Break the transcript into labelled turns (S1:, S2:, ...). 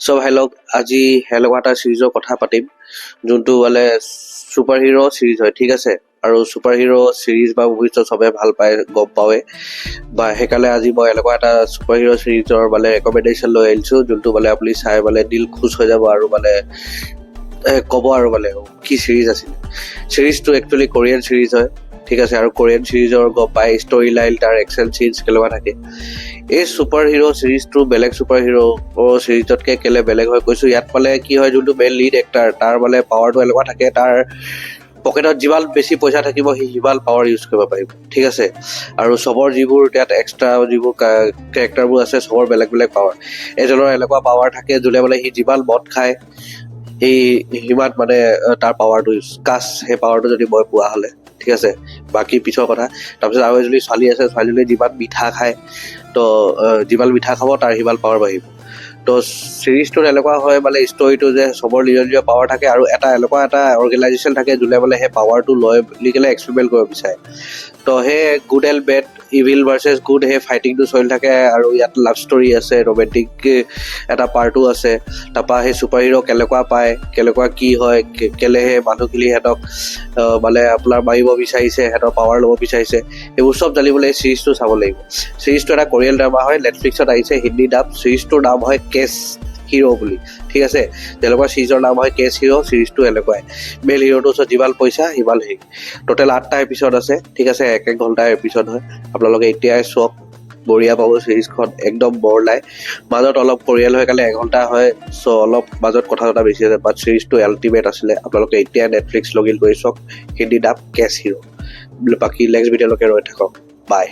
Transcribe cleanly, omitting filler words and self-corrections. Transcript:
S1: so hello' আজি hello' এটা চিৰিজৰ কথা পাতিম যোনটো বোলে ছুপাৰ হিৰো চিৰিজ হয় ঠিক আছে আৰু ছুপাৰ হিৰো চিৰিজ বা মুভিজটো চবে ভাল পায় গম পাওঁৱে বা সেইকাৰণে আজি মই এনেকুৱা এটা ছুপাৰ হিৰো চিৰিজৰ মানে ৰেকমেণ্ডেশ্যন লৈ আহিছোঁ যোনটো মানে আপুনি চাই মানে দিল খুচ হৈ যাব আৰু মানে ক'ব আৰু মানে কি চিৰিজ আছিলে চিৰিজটো একচুৱেলি কোৰিয়ান চিৰিজ হয় ঠিক আছে আৰু কোৰিয়ান চিৰিজৰ গম পাই ষ্টৰি লাইন তাৰ একশ্যন চিনছ কেনেকুৱা থাকে এই ছুপাৰ হিৰো চিৰিজটো বেলেগ ছুপাৰ হিৰো চিৰিজতকৈ কেলে বেলেগ হৈ কৈছোঁ ইয়াত মানে কি হয় যোনটো মেইন লিড এক্টাৰ তাৰ মানে পাৱাৰটো এনেকুৱা থাকে তাৰ পকেটত যিমান বেছি পইচা থাকিব সি সিমান পাৱাৰ ইউজ কৰিব পাৰিব ঠিক আছে আৰু চবৰ যিবোৰ ইয়াত এক্সট্ৰা যিবোৰ কেৰেক্টাৰবোৰ আছে চবৰ বেলেগ বেলেগ পাৱাৰ এজনৰ এনেকুৱা পাৱাৰ থাকে যোনে মানে সি যিমান মদ খায় সেই সিমান মানে তাৰ পাৱাৰটো ইউজ কাছ সেই পাৱাৰটো যদি মই পোৱা হ'লে ঠিক আছে বাকী পিছৰ কথা তাৰপিছত আৰু এজনী ছোৱালী আছে ছোৱালীজনীয়ে যিমান মিঠা খায় তো যিমান মিঠা খাব তাৰ সিমান পাৱাৰ বাঢ়িব তো চিৰিজটোত এনেকুৱা হয় মানে ষ্টৰিটো যে চবৰ নিজৰ নিজৰ পাৱাৰ থাকে আৰু এটা এনেকুৱা এটা অৰ্গেনাইজেশ্যন থাকে যোনে মানে সেই পাৱাৰটো লৈ বুলি কেলে এক্সপেৰিমেণ্ট কৰিব বিচাৰে তো সেই good and bed evil versus good সেই ফাইটিংটো চলি থাকে আৰু ইয়াত লাভ ষ্টৰি আছে ৰোমেণ্টিক এটা পাৰ্টো আছে তাৰপৰা সেই ছুপাৰ হিৰো কেনেকুৱা পায় কেনেকুৱা কি হয় কেলে সেই মানুহখিনি সিহঁতক মানে আপোনাৰ মাৰিব বিচাৰিছে সিহঁতৰ পাৱাৰ ল'ব বিচাৰিছে এইবোৰ চব জানিবলৈ চিৰিজটো চাব লাগিব চিৰিজটো এটা কোৰিয়ান ড্ৰামা হয় নেটফ্লিক্সত আহিছে হিন্দী ডাব চিৰিজটোৰ নাম হয় কেছ হিৰো বুলি ঠিক আছে তেনেকুৱা চিৰিজৰ নাম হয় কেছ হিৰো চিৰিজটো এনেকুৱাই মেইন হিৰোটোৰ ওচৰত যিমান পইচা সিমান হেৰি টোটেল 8টা এপিছড আছে ঠিক আছে এক ঘণ্টাৰ এপিছড হয় আপোনালোকে এতিয়াই চাওক বঢ়িয়া পাব চিৰিজখন একদম বৰ নাই মাজত অলপ পৰিয়াল হৈ কাৰণে এঘণ্টা হয় চ' অলপ মাজত কথা চথা বেছি আছে বাট চিৰিজটো আল্টিমেট আছিলে আপোনালোকে এতিয়া নেটফ্লিক্স লগ ইন কৰি চাওক হিন্দী ডাব কেছ হিৰো বাকী নেক্সট ভিডিঅ'লৈকে ৰৈ থাকক বাই